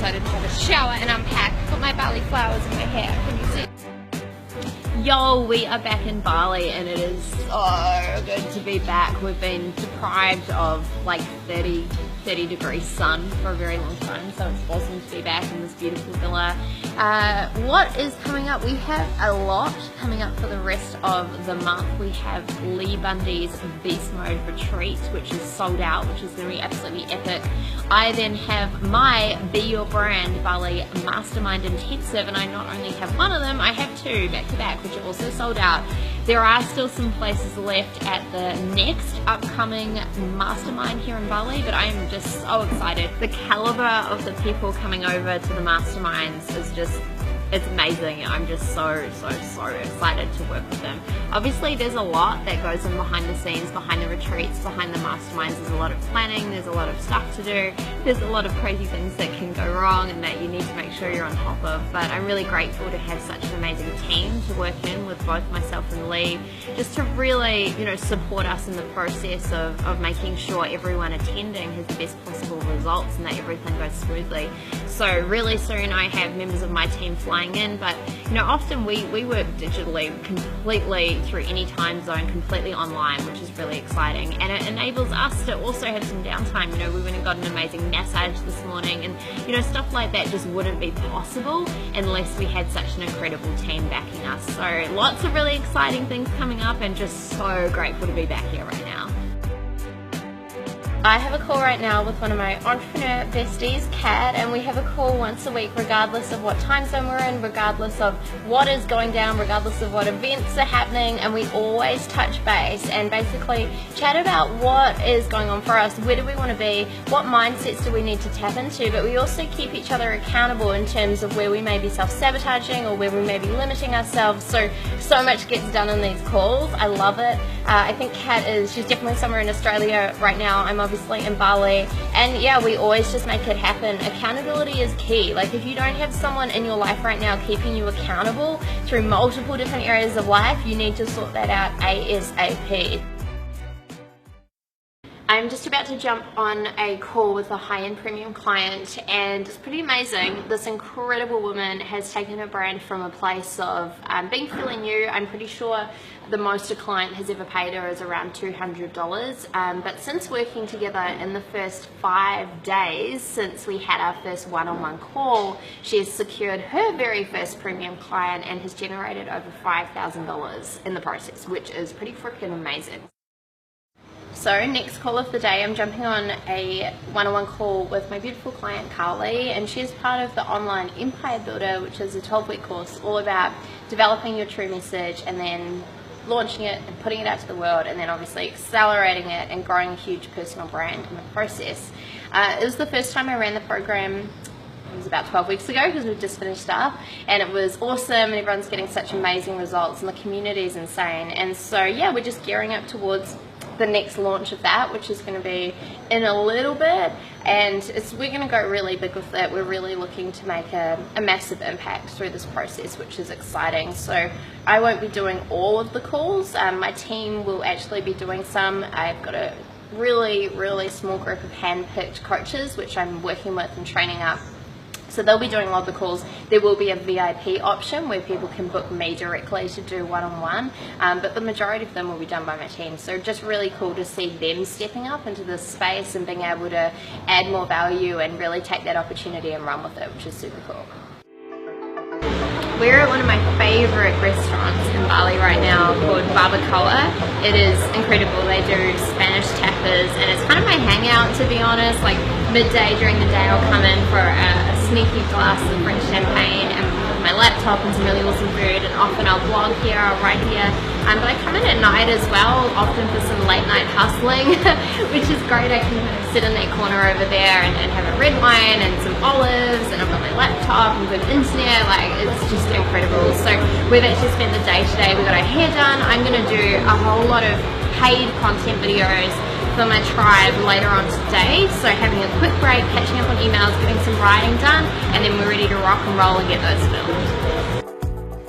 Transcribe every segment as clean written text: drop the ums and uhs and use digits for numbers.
excited to have a shower and unpack. Put my Bali flowers in my hair. Can you see? Yo, we are back in Bali and it is so good to be back. We've been deprived of like 30 degree sun for a very long time, so it's awesome to be back in this beautiful villa. What is coming up? We have a lot coming up for the rest of the month. We have Lee Bundy's Beast Mode Retreat, which is sold out, which is going to be absolutely epic. I then have my Be Your Brand Bali Mastermind Intensive, and I not only have one of them, I have two back to back, which are also sold out. There are still some places left at the next upcoming mastermind here in Bali, but I am just so excited. The caliber of the people coming over to the masterminds is just, it's amazing. I'm just so excited to work with them. Obviously there's a lot that goes in behind the scenes, behind the retreats, behind the masterminds. There's a lot of planning, there's a lot of stuff to do, there's a lot of crazy things that can go wrong and that you need to make sure you're on top of. But I'm really grateful to have such an amazing team to work in with both myself and Lee, just to really, you know, support us in the process of making sure everyone attending has the best possible results and that everything goes smoothly. So really soon I have members of my team flying in, but you know, often we work digitally, completely through any time zone, completely online, which is really exciting, and it enables us to also have some downtime. You know, we went and got an amazing massage this morning, and you know, stuff like that just wouldn't be possible unless we had such an incredible team backing us. So lots of really exciting things coming up, and just so grateful to be back here right now. I have a call right now with one of my entrepreneur besties, Kat, and we have a call once a week regardless of what time zone we're in, regardless of what is going down, regardless of what events are happening, and we always touch base and basically chat about what is going on for us, where do we want to be, what mindsets do we need to tap into, but we also keep each other accountable in terms of where we may be self-sabotaging or where we may be limiting ourselves. So much gets done in these calls. I love it. I think Kat she's definitely somewhere in Australia right now. I'm obviously in Bali, and yeah, we always just make it happen. Accountability is key. Like, if you don't have someone in your life right now keeping you accountable through multiple different areas of life, you need to sort that out ASAP. I'm just about to jump on a call with a high-end premium client, and it's pretty amazing. This incredible woman has taken her brand from a place of being fairly new. I'm pretty sure the most a client has ever paid her is around $200, but since working together in the first 5 days since we had our first one-on-one call, she has secured her very first premium client and has generated over $5,000 in the process, which is pretty freaking amazing. So next call of the day, I'm jumping on a one-on-one call with my beautiful client Carly, and she's part of the Online Empire Builder, which is a 12-week course all about developing your true message and then launching it and putting it out to the world, and then obviously accelerating it and growing a huge personal brand in the process. It was the first time I ran the program. It was about 12 weeks ago because we've just finished up, and it was awesome, and everyone's getting such amazing results and the community is insane. And so yeah, we're just gearing up towards the next launch of that, which is going to be in a little bit, and we're going to go really big with it. We're really looking to make a massive impact through this process, which is exciting. So I won't be doing all of the calls. My team will actually be doing some. I've got a really small group of hand-picked coaches which I'm working with and training up. So they'll be doing a lot of the calls. There will be a VIP option where people can book me directly to do one-on-one, but the majority of them will be done by my team. So just really cool to see them stepping up into this space and being able to add more value and really take that opportunity and run with it, which is super cool. We're at one of my favourite restaurants in Bali right now called Barbacoa. It is incredible. They do Spanish tapas, and it's kind of my hangout, to be honest. Like midday during the day, I'll come in for a sneaky glass of French champagne and with my laptop and some really awesome food, and often I'll vlog here, I'll write here. But I come in at night as well, often for some late night hustling, which is great. I can kind of sit in that corner over there and have a red wine and some olives, and I've got my laptop and good internet. Like, it's just incredible. So we've actually spent the day today. We got our hair done. I'm going to do a whole lot of paid content videos for my tribe later on today. So having a quick break, catching up on emails, getting some writing done, and then we're ready to rock and roll and get those filmed.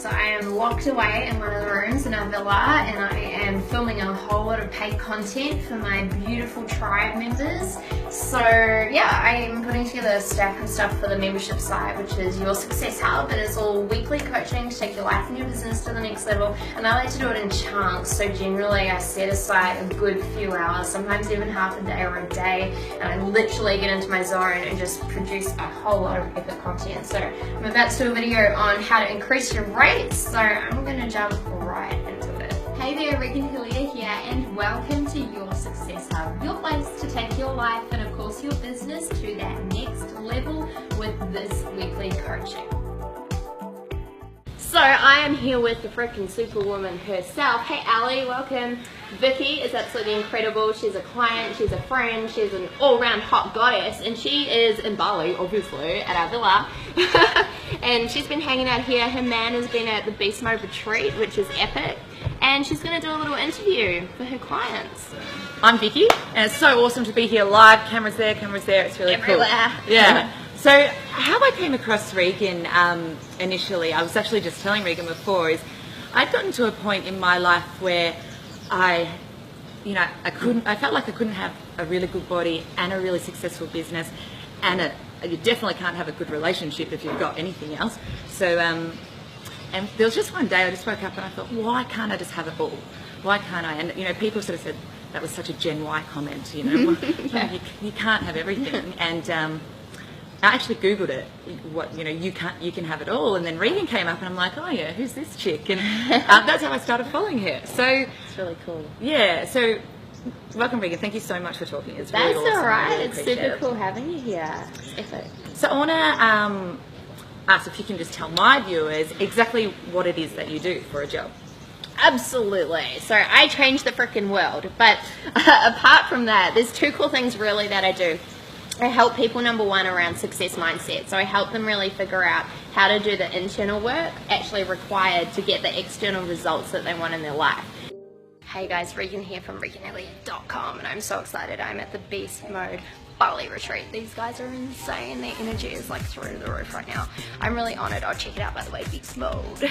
So I am locked away in one of the rooms in our villa, and I am filming a whole lot of paid content for my beautiful tribe members. So yeah, I am putting together a stack of stuff for the membership site, which is Your Success Hub. It is all weekly coaching to take your life and your business to the next level, and I like to do it in chunks. So generally I set aside a good few hours, sometimes even half a day or a day, and I literally get into my zone and just produce a whole lot of epic content. So I'm about to do a video on how to increase your rates, so I'm going to jump right into it. Hey there, Regan Hillyer here, and welcome to Your Success Hub, your place to take your life and of course your business to that next level with this weekly coaching. So I am here with the freaking superwoman herself. Hey Ali, welcome. Vicki is absolutely incredible. She's a client, she's a friend, she's an all-round hot goddess, and she is in Bali, obviously, at our villa. And she's been hanging out here. Her man has been at the Beast Mode retreat, which is epic, and she's going to do a little interview for her clients. I'm Vicki, and it's so awesome to be here live. Cameras there, it's really Everywhere. Cool. Yeah. So how I came across Regan initially, I was actually just telling Regan before, is I'd gotten to a point in my life where I felt like I couldn't have a really good body and a really successful business, and you definitely can't have a good relationship if you've got anything else. So and there was just one day I just woke up and I thought, why can't I just have it all? Why can't I? And people sort of said that was such a Gen Y comment, yeah. you can't have everything. And I actually Googled it, you can have it all, and then Regan came up and I'm like, oh yeah, who's this chick? And that's how I started following her. So it's really cool. Yeah, so welcome Regan, thank you so much for talking. It's really awesome. That's alright, really it's super cool having you here. It's epic. So I want to ask if you can just tell my viewers exactly what it is that you do for a job. Absolutely. So I change the freaking world, but apart from that, there's two cool things really that I do. I help people, number one, around success mindset. So I help them really figure out how to do the internal work actually required to get the external results that they want in their life. Hey guys, Regan here from reganhillyer.com, and I'm so excited. I'm at the Beast Mode Bali retreat. These guys are insane. Their energy is like through the roof right now. I'm really honored. I'll check it out, by the way, Beast Mode.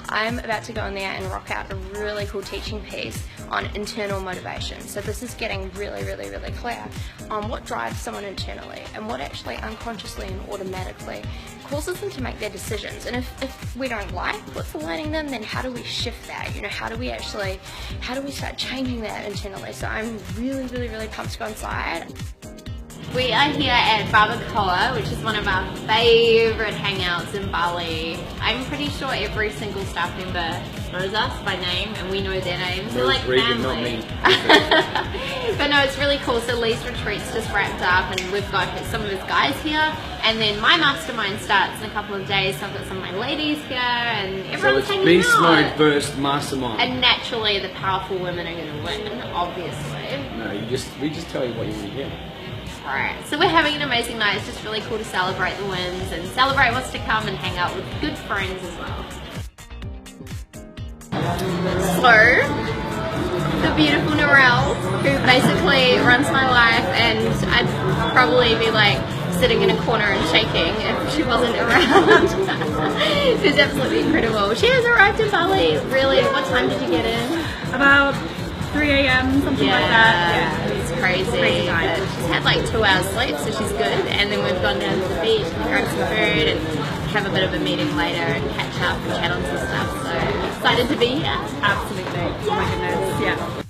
I'm about to go in there and rock out a really cool teaching piece on internal motivation. So this is getting really clear on what drives someone internally and what actually unconsciously and automatically causes them to make their decisions. And if we don't like what's aligning them, then how do we shift that? How do we start changing that internally? So I'm really pumped to go inside. We are here at Barbacoa, which is one of our favourite hangouts in Bali. I'm pretty sure every single staff member knows us by name, and we know their names. They're like Regan, family. not me. But no, it's really cool. So Lee's retreat's just wrapped up, and we've got some of his guys here, and then my mastermind starts in a couple of days, so I've got some of my ladies here, and everyone's hanging out. Beast Mode versus Mastermind. And naturally, the powerful women are going to win, obviously. No, we just tell you what you want to hear. Alright, so we're having an amazing night. It's just really cool to celebrate the wins and celebrate what's to come and hang out with good friends as well. So, the beautiful Narelle, who basically runs my life, and I'd probably be like sitting in a corner and shaking if she wasn't around. She's absolutely incredible. She has arrived in Bali. Really, what time did you get in? About 3 a.m. something like that. Yeah, it's crazy. But she's had like 2 hours sleep, so she's good. And then we've gone down to the beach and grab some food and have a bit of a meeting later and catch up and chat on some stuff. So excited to be here. Absolutely. Oh my goodness. Yeah.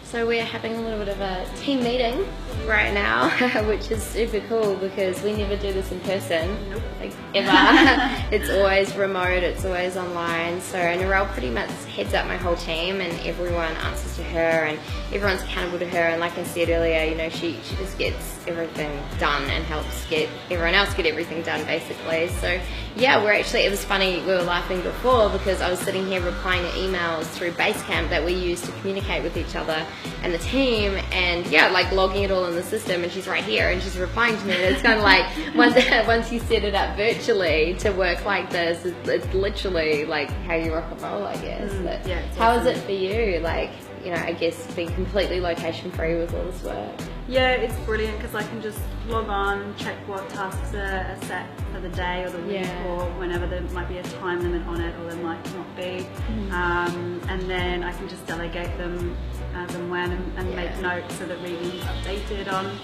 So we're having a little bit of a team meeting right now, which is super cool because we never do this in person, like ever. It's always remote, it's always online. So Narelle pretty much heads up my whole team, and everyone answers to her, and everyone's accountable to her. And like I said earlier, she just gets everything done and helps get everyone else get everything done, basically. So yeah, it was funny, we were laughing before because I was sitting here replying to emails through Basecamp that we use to communicate with each other and the team, and yeah, like logging it all in the system, and she's right here and she's replying to me, and it's kind of like once you set it up virtually to work like this, it's literally like how you rock and roll, I guess. But yeah, how is it for you, like, I guess being completely location free with all this work? Yeah, it's brilliant because I can just log on, check what tasks are set for the day or the week, or whenever there might be a time limit on it, or there might not be. And then I can just delegate them as and when, and make notes so that Regan's updated on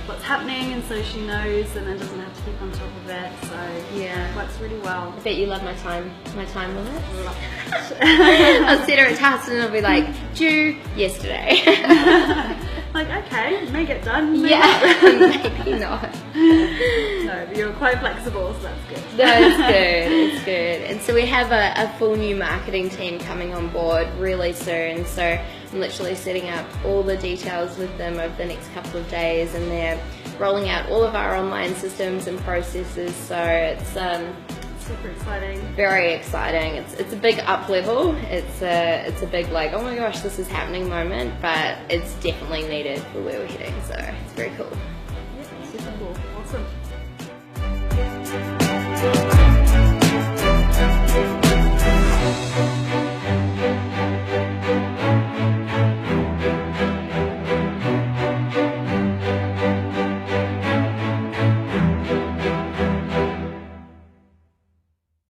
what's happening, and so she knows, and then doesn't have to keep on top of it. So it works really well. I bet you love my time limit. I'll set her a task and it'll be like, due yesterday. Like, okay, may get done. Maybe not. No, but you're quite flexible, so that's good. No, it's good, it's good. And so we have a full new marketing team coming on board really soon, so I'm literally setting up all the details with them over the next couple of days, and they're rolling out all of our online systems and processes, so it's super exciting. Very exciting. It's a big up level. It's a big like, oh my gosh, this is happening moment, but it's definitely needed for where we're heading, so it's very cool.